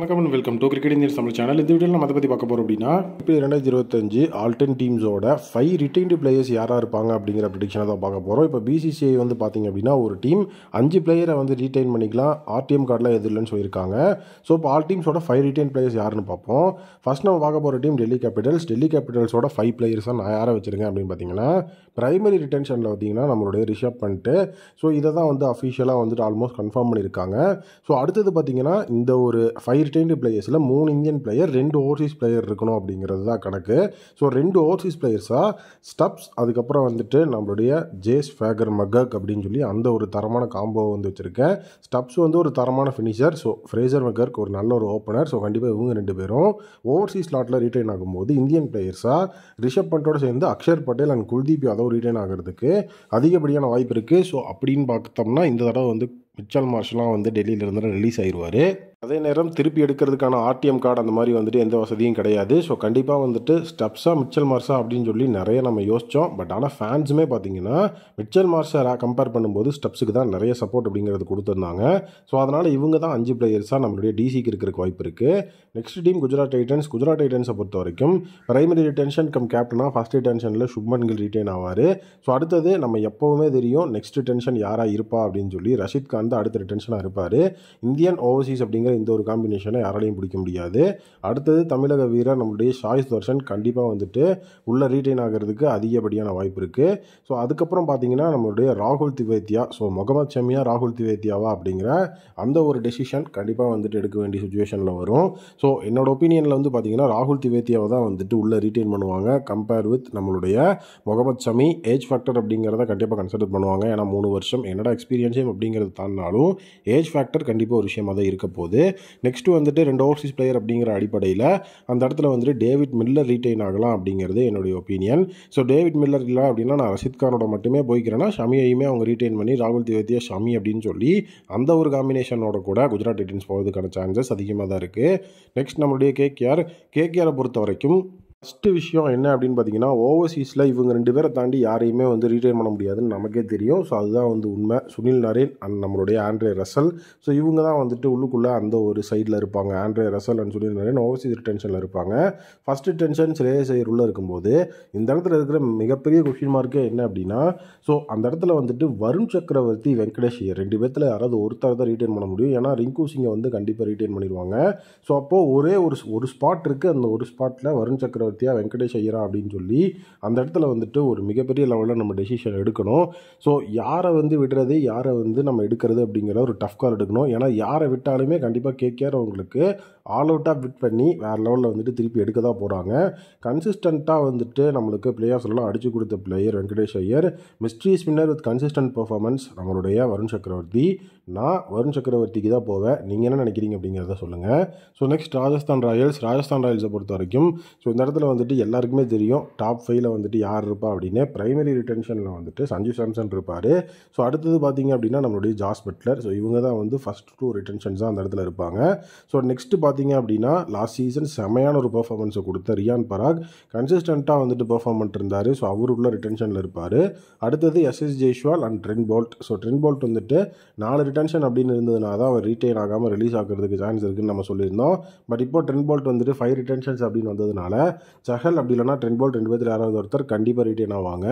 வணக்கம் and welcome to cricket Indian Tamil channel. இந்த வீடியோவில் நம்ம அதை பற்றி பார்க்க போகிறோம் அப்படின்னா, இப்போ 2025 ஆல்-10 டீம்ஸோட 5 ரிட்டைன்டு பிளேயர்ஸ் யாராக இருப்பாங்க அப்படிங்கிற ப்ரிடிக்ஷனை தான் பார்க்க போகிறோம். இப்போ பிசிசிஐ வந்து பார்த்தீங்க அப்படின்னா ஒரு டீம் 5 பிளேயரை வந்து ரீட்டைன் பண்ணிக்கலாம், ஆர்டிஎம் கார்டில் எது இல்லைன்னு சொல்லியிருக்காங்க. ஸோ இப்போ ஆல் டீம்ஸோட 5 ரிட்டைன் பிளேயர்ஸ் யாருன்னு பார்ப்போம். ஃபர்ஸ்ட் நம்ம பார்க்க போகிற டீம் டெல்லி கேபிட்டல்ஸோட 5 பிளேயர்ஸாக நான் யாரை வச்சிருக்கேன் அப்படின்னு பார்த்தீங்கன்னா, பிரைமரி ரிட்டென்ஷனில் பார்த்தீங்கன்னா நம்மளுடைய ரிஷப் பண்ணிட்டு, ஸோ இதை தான் வந்து அஃபிஷியலாக வந்துட்டு ஆல்மோஸ்ட் கன்ஃபார்ம் பண்ணியிருக்காங்க. ஸோ அடுத்தது பார்த்தீங்கன்னா இந்த ஒரு 5 ரிட்டைன்டு பிளேயர்ஸில் 3 இந்தியன் பிளேயர், 2 ஓவர்சீஸ் பிளேயர் இருக்கணும் அப்படிங்கிறது தான் கணக்கு. ஸோ 2 ஓவர்சீஸ் பிளேயர்ஸாக ஸ்டப்ஸ், அதுக்கப்புறம் வந்துட்டு நம்மளுடைய ஜேஸ் ஃபேகர் மக்கக் அப்படின்னு சொல்லி அந்த ஒரு தரமான காம்போ வந்து வச்சுருக்கேன். ஸ்டப்ஸ் வந்து ஒரு தரமான ஃபினிஷர், ஸோ ஃப்ரேசர் மக்கக் ஒரு நல்ல ஒரு ஓப்பனர். ஸோ கண்டிப்பாக இவங்க 2 பேரும் ஓவர்சீஸ் ஸ்லாட்டில் ரீட்டைன் ஆகும்போது இந்தியன் பிளேயர்ஸாக ரிஷப் பண்டோட சேர்ந்து அக்ஷர் பட்டேல் அண்ட் குல்தீப் யாதவ் ரீட்டைன் ஆகிறதுக்கு அதிகப்படியான வாய்ப்பு இருக்குது. ஸோ அப்படின்னு பார்த்தோம்னா இந்த தடவை வந்து மிச்சல் மார்ஷ்லாம் வந்து டெல்லியிலேருந்து ரிலீஸ் ஆயிடுவார். அதே நேரம் திருப்பி எடுக்கிறதுக்கான ஆர்டிஎம் கார்டு அந்த மாதிரி வந்துட்டு எந்த வசதியும் கிடையாது. ஸோ கண்டிப்பாக வந்துட்டு ஸ்டப்ஸா மிச்சல் மார்ஷா அப்படின்னு சொல்லி நிறைய நம்ம யோசித்தோம். பட் ஆனால் ஃபேன்ஸுமே பார்த்தீங்கன்னா மிச்சல் மார்ஷா கம்பேர் பண்ணும்போது ஸ்டப்ஸுக்கு தான் நிறைய சப்போர்ட் அப்படிங்கிறது கொடுத்துருந்தாங்க. ஸோ அதனால் இவங்க தான் 5 பிளேயர்ஸாக நம்மளுடைய டிசிக்கு இருக்கிறதுக்கு வாய்ப்பு இருக்குது. நெக்ஸ்ட் டீம் குஜராத் டைட்டன்ஸை பொறுத்த வரைக்கும் பிரைமரி ரிட்டென்ஷன் கம் கேப்டனாக ஃபர்ஸ்ட் ரிட்டென்ஷனில் சுப்மன் கில் ரிட்டைன் ஆவார். ஸோ அடுத்தது நம்ம எப்போவுமே தெரியும் நெக்ஸ்ட் ரிட்டென்ஷன் யாராக இருப்பா அப்படின்னு சொல்லி ரஷீத் கான் தான் அடுத்த ரிட்டென்ஷனாக இருப்பார். இந்தியன் ஓவர்சீஸ் அப்படிங்கிற இந்த ஒரு காம்பினேஷனை யாராலையும் பிடிக்க முடியாது. அடுத்தது தமிழக வீரர் நம்மளுடைய ஷாயிஸ் தர்ஷன் கண்டிப்பாக வந்துட்டு உள்ள ரீட்டைன் ஆகிறதுக்கு அதிகப்படியான வாய்ப்பு இருக்குது. ஸோ அதுக்கப்புறம் பார்த்தீங்கன்னா நம்மளுடைய ராகுல் திவேத்தியா, ஸோ முகமது ஷமியா ராகுல் திவேத்தியாவா அப்படிங்கிற அந்த ஒரு டெசிஷன் கண்டிப்பாக வந்துட்டு எடுக்க வேண்டிய சுச்சுவேஷனில் வரும். ஸோ என்னோட ஒப்பீனியனில் வந்து பார்த்தீங்கன்னா ராகுல் திவேத்தியாவை தான் வந்துட்டு உள்ள ரீட்டைன் பண்ணுவாங்க கம்பேர் வித் நம்மளுடைய முகமது ஷமி. ஏஜ் ஃபேக்டர் அப்படிங்கிறத கண்டிப்பாக கன்சிடர் பண்ணுவாங்க. ஏன்னா 3 வருஷம் என்னோட எக்ஸ்பீரியன்ஸே அப்படிங்கிறது தாண்டினாலும் ஏஜ் ஃபேக்டர் கண்டிப்பாக ஒரு விஷயமாக தான் இருக்க போகுது. நெக்ஸ்ட்டு வந்துட்டு 2 ஓவர்சீஸ் பிளேயர் அப்படிங்கிற அடிப்படையில் அந்த இடத்துல வந்துட்டு டேவிட் மில்லர் ரீட்டைன் ஆகலாம் அப்படிங்கிறது என்னுடைய ஒப்பீனியன். ஸோ டேவிட் மில்லர் இல்லை அப்படின்னா நான் ரஷீத் கானோட மட்டுமே போய்க்கிறேன்னா ஷமியையுமே அவங்க ரீட்டைன் பண்ணி ராகுல் திவேத்தியா ஷமி அப்படின்னு சொல்லி அந்த ஒரு காம்பினேஷனோட கூட குஜராத் டைட்டன்ஸ் போகிறதுக்கான சான்சஸ் அதிகமாக தான் இருக்குது. நெக்ஸ்ட் நம்மளுடைய கேகேஆரை பொறுத்த வரைக்கும் ஃபஸ்ட்டு விஷயம் என்ன அப்படின்னு பார்த்தீங்கன்னா, ஓவர்சீஸில் இவங்க 2 பேரை தாண்டி யாரையுமே வந்து ரீட்டைன் பண்ண முடியாதுன்னு நமக்கே தெரியும். ஸோ அதுதான் வந்து உண்மை. சுனில் நரேன் அண்ட் நம்மளுடைய ஆண்ட்ரே ரசல், ஸோ இவங்க தான் வந்துட்டு உள்ளுக்குள்ளே அந்த ஒரு சைடில் இருப்பாங்க. Andre Russell and Sunil Narine overseas ரிட்டென்ஷனில் இருப்பாங்க. ஃபஸ்ட் ரிட்டென்ஷன் ஸ்ரேயஸ் ஐயர் உள்ளே இருக்கும்போது இந்த இடத்துல இருக்கிற மிகப்பெரிய கொஸ்டின் மார்க்கே என்ன அப்படின்னா, ஸோ அந்த இடத்துல வந்துட்டு வருண் சக்கரவர்த்தி, வெங்கடேஷ் ஐயர் 2 பேர்த்தில் யாராவது ஒருத்தர் தான் ரீட்டைன் பண்ண முடியும். ஏன்னா ரிங்கு சிங்கை வந்து கண்டிப்பாக ரீட்டைன் பண்ணிடுவாங்க. ஸோ அப்போது ஒரே ஒரு ஸ்பாட் இருக்குது. அந்த ஒரு ஸ்பாட்டில் வருண் சக்கரவர்த்தி வெங்கடேஷ் ஐயரா அப்படின்னு சொல்லி அந்த இடத்துல வந்துட்டு ஒரு மிகப்பெரிய லெவலில் நம்ம டெசிஷன் எடுக்கணும். ஸோ யாரை வந்து விடுறது, யாரை வந்து நம்ம எடுக்கிறது அப்படிங்கிற ஒரு டஃப் கால் எடுக்கணும். ஏன்னா யாரை விட்டாலுமே கண்டிப்பாக கேகேஆர் அவங்களுக்கு ஆல் அவுட்டாக விட் பண்ணி வேறு லெவலில் வந்துட்டு திருப்பி எடுக்க தான் போகிறாங்க. கன்சிஸ்டண்ட்டாக வந்துட்டு நம்மளுக்கு பிளே ஆஃப்ஸ்லாம் அடித்து கொடுத்த player Venkatesh Iyer. Mystery spinner with consistent performance நம்மளுடைய வருண் சக்கரவர்த்தி. நான் வருண் சக்கரவர்த்திக்கு தான் போவேன். நீங்கள் என்ன நினைக்கிறீங்க அப்படிங்கிறத சொல்லுங்கள். ஸோ நெக்ஸ்ட் ராஜஸ்தான் ராயல்ஸை பொறுத்த வரைக்கும் ஸோ இந்த இடத்துல வந்துட்டு எல்லாருக்குமே தெரியும் டாப் 5ல் வந்துட்டு யார் இருப்பா அப்படின்னு. பிரைமரி ரிட்டென்ஷனில் வந்துட்டு சஞ்சு சாம்சன் இருப்பார். ஸோ அடுத்தது பார்த்தீங்க அப்படின்னா நம்மளுடைய ஜாஸ் பட்லர். ஸோ இவங்க தான் வந்து ஃபஸ்ட் 2 ரிட்டென்ஷன்ஸ் தான் அந்த இடத்துல இருப்பாங்க. ஸோ நெக்ஸ்ட்டு பார்த்தீங்க அப்படின்னா லாஸ்ட் சீசன் செமையான ஒரு பர்ஃபார்மன்ஸை கொடுத்த ரியான் பராக் கன்சிஸ்டண்ட்டாக வந்துட்டு பர்ஃபார்ம் பண்ணிருந்தார். ஸோ அவர் உள்ள ரிட்டென்ஷனில் இருப்பார். அடுத்தது SS Jaiswal and Trent Boult. So Trent Boult வந்துட்டு 4 ரிட்டென்ஷன் அப்படின்னு இருந்ததுனால தான் அவர் ரீட்டைன் ஆகாமல் ரிலீஸ் ஆகிறதுக்கு சான்ஸ் இருக்குதுன்னு நம்ம சொல்லியிருந்தோம். பட் இப்போ ட்ரெண்ட் போல்ட் வந்துட்டு 5 ரிட்டென்ஷன்ஸ் அப்படின்னு வந்ததுனால சஹல் அப்படி இல்லைனா ட்ரெண்ட் போல்ட் 2 பேர் யாராவது ஒருத்தர் கண்டிப்பாக ரீட்டைன் ஆவாங்க.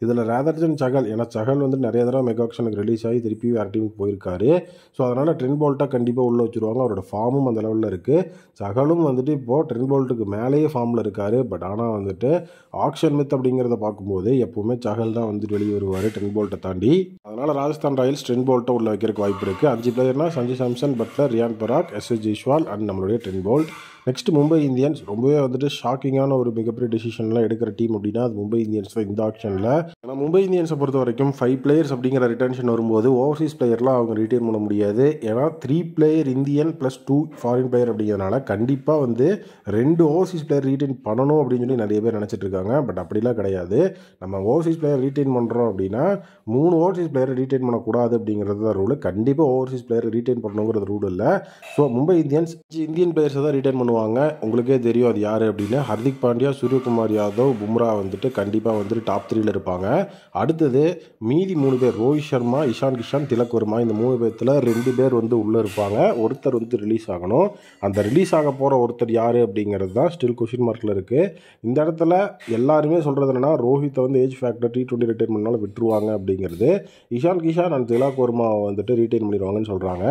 இதில் ரேதர்ஜன் சஹல், ஏன்னா சஹல் வந்து நிறைய தடவை மெகா ஆக்ஷனுக்கு ரிலீஸ் ஆகி திருப்பி வேறு டீமுக்கு போயிருக்காரு. ஸோ அதனால் ட்ரெண்ட் போல்ட்டாக கண்டிப்பாக உள்ளே வச்சுருவாங்க. அவரோட ஃபார்மும் அந்த லெவலில் இருக்குது. சஹலும் வந்துட்டு இப்போது ட்ரெண்ட் போல்ட்டுக்கு மேலேயே ஃபார்மில் இருக்கார். பட் ஆனால் வந்துட்டு ஆக்ஷன் மித் அப்படிங்கிறத பார்க்கும்போது எப்போவுமே சஹல் தான் வந்துட்டு வெளியே வருவார் ட்ரெண்ட் போல்ட்டை தாண்டி. அதனால் ராஜஸ்தான் ராயல்ஸ் ட்ரெண்ட் போல்ட்டை உள்ள வைக்கிறதுக்கு வாய்ப்பு இருக்குது. 5 பிளேயர்னா சஞ்சு சாம்சன், பட்லர், ரியான் பராக், எஸ்எஸ் ஜெய்ஷ்வால் அண்ட் நம்மளுடைய Trent Boult. Next Mumbai Indians ரொம்பவே வந்துட்டு ஷாக்கிங்கான ஒரு மிகப்பெரிய டிசிஷன்லாம் எடுக்கிற டீம் அப்படின்னா அது மும்பை இந்தியன்ஸ் தான் இந்த ஆக்ஷனில். ஆனால் மும்பை இந்தியன்ஸை பொறுத்த வரைக்கும் 5 பிளேயர்ஸ் அப்படிங்கிற ரிட்டென்ஷன் வரும்போது ஓவர்சீஸ் பிளேயர்லாம் அவங்க ரிட்டைன் பண்ண முடியாது. ஏன்னா 3 player Indian plus 2 foreign player அப்படிங்கிறதுனால கண்டிப்பாக வந்து 2 ஓவர்சீஸ் பிளேயர் ரீட்டைன் பண்ணணும் அப்படின்னு சொல்லி நிறைய பேர் நினச்சிட்டு இருக்காங்க. பட் அப்படிலாம் கிடையாது. நம்ம ஓவர்சீஸ் பிளேயர் ரீட்டைன் பண்ணுறோம் அப்படின்னா 3 ஓவர்சீஸ் பிளேயர் ரீட்டைன் பண்ணக்கூடாது அப்படிங்கிறது தான் ரூல். கண்டிப்பாக ஓவர்சீஸ் பிளேயர் ரீட்டைன் பண்ணணுங்கிறது ரூல் இல்லை. ஸோ மும்பை இந்தியன்ஸ் இந்தியன் பிளேயர்ஸை தான் ரீட்டைன் பண்ணுவாங்க பண்ணுவாங்க. உங்களுக்கே தெரியும் அது யார் அப்படின்னு. ஹர்திக் பாண்டியா, சூரியகுமார் யாதவ், பும்ரா வந்துட்டு கண்டிப்பாக வந்துட்டு டாப் 3ல இருப்பாங்க. அடுத்தது மீதி 3 பேர் ரோஹித் சர்மா, இஷான் கிஷான், திலக் வர்மா, இந்த 3 பேர்த்தில் 2 பேர் வந்து உள்ளே இருப்பாங்க. ஒருத்தர் வந்து ரிலீஸ் ஆகணும். அந்த ரிலீஸ் ஆக போகிற ஒருத்தர் யார் அப்படிங்கிறது தான் ஸ்டில் கொஷின் மார்க்கில் இருக்குது. இந்த இடத்துல எல்லாருமே சொல்கிறது என்னென்னா ரோஹித்தை வந்து ஏஜ் ஃபேக்டர் T20 ரிட்டைர்மெண்ட்னால விட்டுருவாங்க அப்படிங்கிறது. இஷான் கிஷான் அண்ட் திலக் வர்மாவை வந்துட்டு ரீட்டைன் பண்ணிடுவாங்கன்னு சொல்கிறாங்க.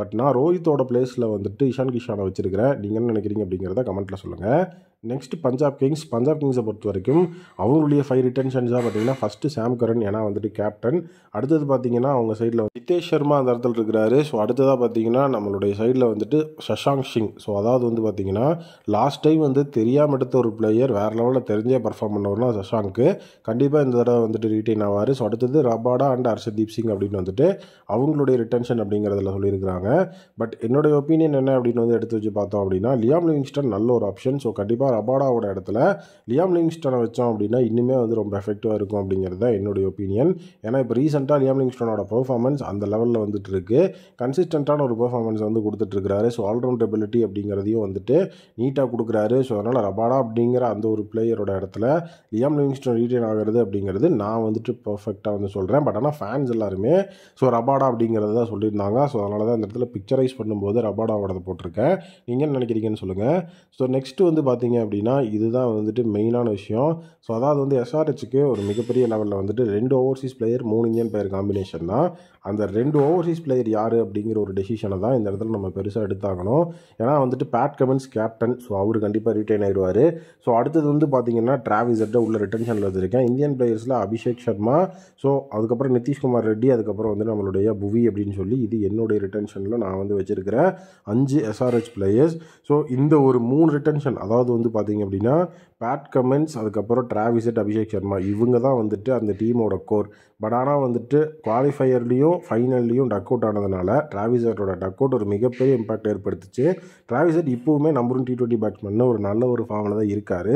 பட் நான் ரோஹித்தோட பிளேஸில் வந்துட்டு இஷான் கிஷானை வச்சிருக்கிறேன். நீங்கள் என்ன நினைக்கிறீங்க அப்படிங்கிறத கமெண்ட்டில் சொல்லுங்கள். நெக்ஸ்ட் பஞ்சாப் கிங்ஸை பொறுத்த வரைக்கும் அவங்களுடைய 5 ரிட்டன்ஷன்ஸாக பார்த்தீங்கன்னா ஃபஸ்ட்டு சாம் கரன், ஏன்னா வந்துட்டு கேப்டன். அடுத்தது பார்த்தீங்கன்னா அவங்க சைடில் நிதேஷ் சர்மா அந்த இடத்துல இருக்கிறாரு. ஸோ அடுத்ததாக பார்த்தீங்கன்னா நம்மளுடைய சைடில் வந்துட்டு சஷாங்க் சிங். ஸோ அதாவது வந்து பார்த்தீங்கன்னா லாஸ்ட் டைம் வந்து தெரியாமல் எடுத்த ஒரு பிளேயர் வேறு லெவலில் தெரிஞ்சே பர்ஃபார்ம் பண்ணவர்னா சஷாங்க்கு கண்டிப்பாக இந்த தடவை வந்துட்டு ரீட்டைன் ஆவார். ஸோ அடுத்தது ரபாடா அண்ட் ஹர்ஷதீப் சிங் அப்படின்னு வந்துட்டு அவங்களுடைய ரிட்டன்ஷன் அப்படிங்கிறதுல சொல்லியிருக்கிறாங்க. பட் என்னுடைய ஒப்பீனியன் என்ன அப்படின்னு வந்து எடுத்து வச்சு பார்த்தோம் அப்படின்னா லியாம் லிவிங்ஸ்டன் நல்ல ஒரு ஆப்ஷன். ஸோ கண்டிப்பாக ரபாடாவோட இடத்துல லியாம் லிவிங்ஸ்டனை வச்சோம் அப்படின்னா இன்னுமே வந்து ரொம்ப எஃபெக்டிவாக இருக்கும் அப்படிங்கிறது தான் என்னுடைய ஒப்பீனியன். ஏன்னா இப்போ ரீசெண்டாக லியாம் லிவிங்ஸ்டனோட பெர்ஃபார்மன்ஸ் அந்த லெவலில் வந்துட்டு இருக்கு. கன்சிஸ்டண்ட்டான ஒரு பெர்ஃபார்மன்ஸ் வந்து கொடுத்துட்ருக்காரு. ஸோ ஆல்ரவுண்ட் எபிலிட்டி அப்படிங்கிறதையும் வந்துட்டு நீட்டாக கொடுக்குறாரு. ஸோ அதனால் ரபாடா அப்படிங்கிற அந்த ஒரு பிளேயரோட இடத்துல லியாம் லிவிங்ஸ்டன் ரீட்டைன் ஆகிறது அப்படிங்கிறது நான் வந்துட்டு பர்ஃபெக்டாக வந்து சொல்கிறேன். பட் ஆனால் ஃபேன்ஸ் எல்லாருமே ஸோ ரபாடா அப்படிங்கிறது தான் சொல்லியிருந்தாங்க. ஸோ அதனால தான் இந்த இடத்துல பிக்சரைஸ் பண்ணும்போது ரபாடாவோட போட்டிருக்கேன். நீங்கள் என்ன நினைக்கிறீங்கன்னு சொல்லுங்கள். ஸோ நெக்ஸ்ட்டு வந்து பார்த்தீங்க அப்படின்னா இதுதான் வந்துட்டு மெயினான விஷயம். ஸோ அதாவது வந்து SRHக்கு ஒரு மிகப்பெரிய லெவலில் வந்துட்டு 2 overseas player 3 Indian player combination தான். அந்த 2 ஓவர்சீஸ் பிளேயர் யார் அப்படிங்கிற ஒரு டெசிஷனை தான் இந்த இடத்துல நம்ம பெருசாக எடுத்தாகணும். ஏன்னா வந்துட்டு பேட் கமின்ஸ் கேப்டன். ஸோ அவர் கண்டிப்பாக ரீட்டைன் ஆகிடுவார். ஸோ அடுத்தது வந்து பார்த்தீங்கன்னா டிராவிஸ் ஹெட்டை உள்ள ரிட்டன்ஷனில் வச்சுருக்கேன். இந்தியன் பிளேயர்ஸில் அபிஷேக் சர்மா, ஸோ அதுக்கப்புறம் நிதிஷ்குமார் ரெட்டி, அதுக்கப்புறம் வந்து நம்மளுடைய புவி அப்படின்னு சொல்லி இது என்னுடைய ரிட்டன்ஷனில் நான் வந்து வச்சுருக்கிறேன் 5 SRH பிளேயர்ஸ். ஸோ இந்த ஒரு 3 ரிட்டன்ஷன் அதாவது வந்து பார்த்தீங்க அப்படின்னா பேட் கமின்ஸ், அதுக்கப்புறம் டிராவிஸ் ஹெட், அபிஷேக் சர்மா இவங்க தான் வந்துட்டு அந்த டீமோட கோர். பட் ஆனால் வந்துட்டு குவாலிஃபையர்லேயும் ஃபைனல்லையும் டக் அவுட் ஆனதுனால டிராவிஸ் ஹெட்டோட டக் அவுட் ஒரு மிகப்பெரிய இம்பாக்ட் ஏற்படுத்துச்சு. டிராவிஸ் ஹெட் இப்போவுமே நம்பர் 1 T20 பேட்ஸ்மேன் ஒரு நல்ல ஒரு ஃபார்மில் தான் இருக்கார்.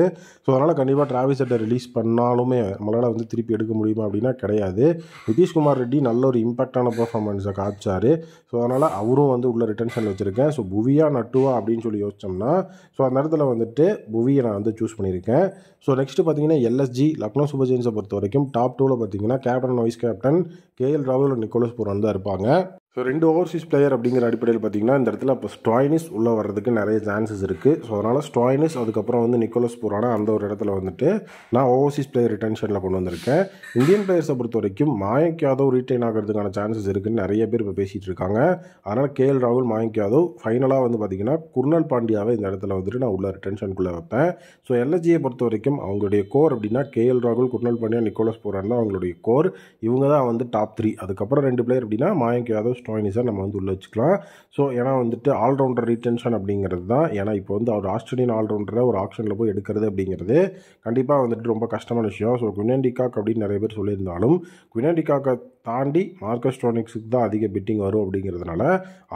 ஸோ அதனால் கண்டிப்பாக டிராவிஸ் ஹெட்டை ரிலீஸ் பண்ணாலுமே நம்மளால் வந்து திருப்பி எடுக்க முடியுமா அப்படின்னா கிடையாது. நிதிஷ்குமார் ரெட்டி நல்ல ஒரு இம்பாக்டான பர்ஃபார்மன்ஸை காமிச்சார். ஸோ அதனால் அவரும் வந்து உள்ள ரிட்டன்ஷன் வச்சுருக்கேன். ஸோ புவியா நட்டுவா அப்படின்னு சொல்லி யோசிச்சோம்னா ஸோ அந்த இடத்துல வந்துட்டு புவியை நான் வந்து சூஸ் பண்ணியிருக்கேன். ஸோ நெக்ஸ்ட்டு பார்த்தீங்கன்னா LSG லக்னோ சூப்பர் ஜெயின்ஸை பொறுத்த வரைக்கும் டாப் 2ல் பார்த்தீங்கன்னா கேப்டன் வைஸ் கேப்டன் KL ராகுல், நிக்கோலஸ் பூரன் தான் இருப்பாங்க. ஸோ 2 ஓவர்சீஸ் பிளேயர் அப்படிங்கிற அடிப்படையில் பார்த்தீங்கன்னா இந்த இடத்துல இப்போ ஸ்டாய்னிஸ் உள்ளே வர்றதுக்கு நிறைய சான்சஸ் இருக்குது. ஸோ அதனால் ஸ்டாய்னிஸ் அதுக்கப்புறம் வந்து நிக்கோலஸ் பூரானா அந்த ஒரு இடத்துல வந்துட்டு நான் ஓவர்சீஸ் பிளேயர் ரிட்டன்ஷனில் கொண்டு வந்திருக்கேன். இந்தியன் பிளேயர்ஸை பொறுத்த வரைக்கும் மாயங்க் யாதவ் ரீட்டைன் ஆகிறதுக்கான சான்சஸ் இருக்குதுன்னு நிறைய பேர் இப்போ பேசிகிட்டு இருக்காங்க. அதனால் KL ராகுல், மாயங்க் யாதவ், ஃபைனலாக வந்து பார்த்திங்கன்னா குர்னல் பாண்டியாவை இந்த இடத்துல வந்துட்டு நான் உள்ள ரிட்டன்ஷனுக்குள்ளே வைப்பேன். ஸோ LSGயை பொறுத்த வரைக்கும் அவங்களுடைய கோர் அப்படின்னா KL ராகுல், குர்னல் பாண்டியா, நிக்கோலஸ் பூரான் தான் அவங்களுடைய கோர். இவங்க தான் வந்து டாப் 3. அதுக்கப்புறம் 2 பிளேயர் அப்படின்னா மாயங்க் யாதவ், ஸ்டாய்னிஸை நம்ம வந்து உள்ளே வச்சுக்கலாம். ஸோ ஏன்னா வந்துட்டு ஆல்ரவுண்டர் ரீட்டென்ஷன் அப்படிங்கிறது தான். ஏன்னா இப்போ வந்து அவர் ஆஸ்திரேலியன் ஆல்ரவுண்டரை ஒரு ஆப்ஷனில் போய் எடுக்கிறது அப்படிங்கிறது கண்டிப்பாக வந்துட்டு ரொம்ப கஷ்டமான விஷயம். ஸோ குவின் டிகாக் அப்படின்னு நிறைய பேர் சொல்லியிருந்தாலும் குவின் டிகாக்கை தாண்டி மார்க்கஸ் ஸ்டோனிக்ஸுக்கு தான் அதிக பிட்டிங் வரும் அப்படிங்கிறதுனால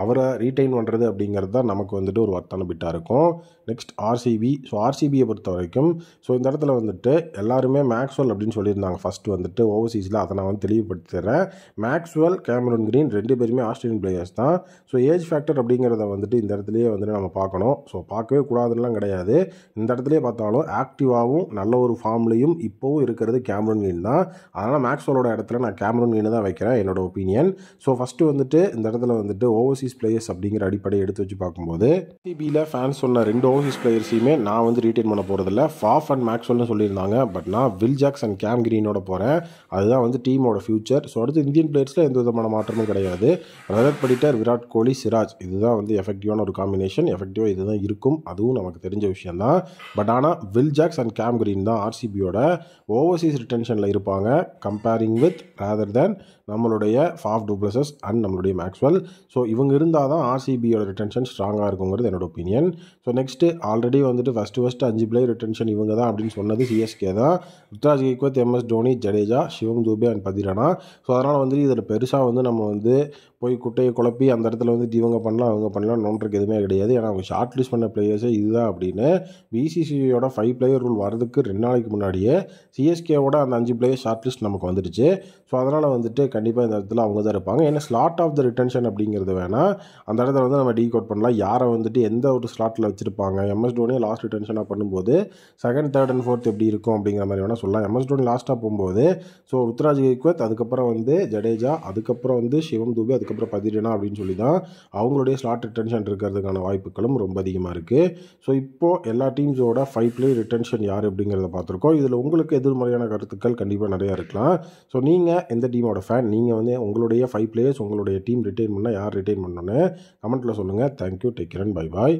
அவரை ரீட்டைன் பண்ணுறது அப்படிங்கிறது தான் நமக்கு வந்துட்டு ஒரு வர்த்தான பிட்டாக இருக்கும். Next RCB. ஸோ RCBயை பொறுத்த வரைக்கும் ஸோ இந்த இடத்துல வந்துட்டு எல்லாருமே மேக்ஸ்வெல் அப்படின்னு சொல்லியிருந்தாங்க ஃபஸ்ட்டு வந்துட்டு ஓவர்சீஸில். அதை நான் வந்து தெளிவுபடுத்திடுறேன். மேக்ஸ்வெல், கேமரன் கிரீன் 2 பேருமே ஆஸ்திரேலியன் பிளேயர்ஸ் தான். ஸோ ஏஜ் ஃபேக்டர் அப்படிங்கிறத வந்துட்டு இந்த இடத்துலையே வந்துட்டு நம்ம பார்க்கணும். ஸோ பார்க்கவே கூடாதுலாம் கிடையாது. இந்த இடத்துலையே பார்த்தாலும் ஆக்டிவாகவும் நல்ல ஒரு ஃபார்ம்லேயும் இப்போவும் இருக்கிறது கேமரன் கிரீன் தான். அதனால் மேக்ஸ்வெலோட இடத்துல நான் கேமரன் கிரீனை தான் வைக்கிறேன் என்னோட ஒப்பீனியன். ஸோ ஃபஸ்ட்டு வந்துட்டு இந்த இடத்துல வந்துட்டு ஓவர்சீஸ் பிளேயர்ஸ் அப்படிங்கிற அடிப்படையை எடுத்து வச்சு பார்க்கும்போது RCBயில் ஃபேன்ஸ் சொன்ன 2 ஓவர்சீஸ் பிளேயர்ஸையுமே நான் வந்து ரீட்டைன் பண்ண போகிறதில்ல. ஃபாஃப் அண்ட் மேக்ஸ்வெல்னு சொல்லியிருந்தாங்க. பட் நான் வில் ஜாக்ஸ் அண்ட் கேம் கிரீனோட போகிறேன். அதுதான் வந்து டீமோட ஃபியூச்சர். ஸோ அடுத்து இந்தியன் பிளேயர்ஸில் எந்த விதமான மாற்றமும் கிடையாது. ரஜத் படிட்டர், விராட் கோலி, சிராஜ் இதுதான் வந்து எஃபெக்டிவான ஒரு காம்பினேஷன். எஃபெக்டிவாக இதுதான் இருக்கும். அதுவும் நமக்கு தெரிஞ்ச விஷயம் தான். பட் ஆனால் Will Jacks and Cam Green தான் RCBயோட ஓவர்சீஸ் ரிட்டென்ஷனில் இருப்பாங்க கம்பேரிங் வித் ரேதர் தேன் நம்மளுடைய Faf du Plessis and Maxwell. So இவங்க இருந்தால் தான் RCBயோட ரிட்டென்ஷன் ஸ்ட்ராங்காக இருக்குங்கிறது என்னோட ஒப்பீனியன். ஸோ நெக்ஸ்ட்டு ஆல்ரெடி வந்துட்டு ஃபஸ்ட்டு 5 பிளேயர் ரிட்டென்ஷன் இவங்க தான் அப்படின்னு சொன்னது CSK தான். Ruturaj Gaikwad, MS Dhoni, Jadeja, Shivam Dube and Pathirana. So அதனால் வந்துட்டு இதில் பெருசாக வந்து நம்ம வந்து போய் குட்டையை குழப்பி அந்த இடத்துல வந்துட்டு இவங்க பண்ணலாம் அவங்க பண்ணலாம் நோன்றதுக்கு எதுவுமே கிடையாது. ஏன்னா அவங்க ஷார்ட் லிஸ்ட் பண்ண பிளேயர்ஸே இதுதான் அப்படின்னு பிசிசிஐயோட 5 பிளேயர் ரூல் வரதுக்கு 2 நாளைக்கு முன்னாடியே சிஎஸ்கேவோட அந்த 5 பிளேயர் ஷார்ட் லிஸ்ட் நமக்கு வந்துடுச்சு. ஸோ அதனால் வந்துட்டு கண்டிப்பாக இந்த இடத்துல அவங்க தான் இருப்பாங்க. ஏன்னா ஸ்லாட் ஆஃப் த ரிட்டன்ஷன் அப்படிங்கிறது வேணால் அந்த இடத்துல வந்து நம்ம டீகோட் பண்ணலாம். யாரை வந்துட்டு எந்த ஒரு ஸ்லாட்டில் வச்சுருப்பாங்க. எம்எஸ் டோனியை லாஸ்ட் ரிட்டன்ஷனாக பண்ணும்போது செகண்ட், தேர்ட் அண்ட் ஃபோர்த் எப்படி இருக்கும் அப்படிங்கிற மாதிரி வேணால் சொல்லலாம். எம்எஸ் டோனி லாஸ்ட்டாக போகும்போது ஸோ ருத்ராஜ் கெய்க்வாத், அதுக்கப்புறம் வந்து ஜடேஜா, அதுக்கப்புறம் வந்து சிவம் துபே, அதுக்கப்புறம் பதிரனா அப்படின்னு சொல்லி தான் அவங்களுடைய ஸ்லாட் ரிட்டன்ஷன் இருக்கிறதுக்கான வாய்ப்புகளும் ரொம்ப அதிகமாக இருக்குது. ஸோ இப்போது எல்லா டீம்ஸோட 5 பிளேயர் ரிட்டன்ஷன் யார் அப்படிங்கிறத பார்த்துருக்கோம். இதில் உங்களுக்கு எதிர்மறையான கருத்துக்கள் கண்டிப்பாக நிறையா இருக்கலாம். ஸோ நீங்கள் எந்த டீமோட ஃபேன், நீங்கள் வந்து உங்களுடைய 5 பிளேயர்ஸ் உங்களுடைய டீம் ரிட்டைன் பண்ணால் யார் ரிட்டைன் பண்ணணுன்னு கமெண்ட்டில் சொல்லுங்கள். Thank you, take care and bye bye.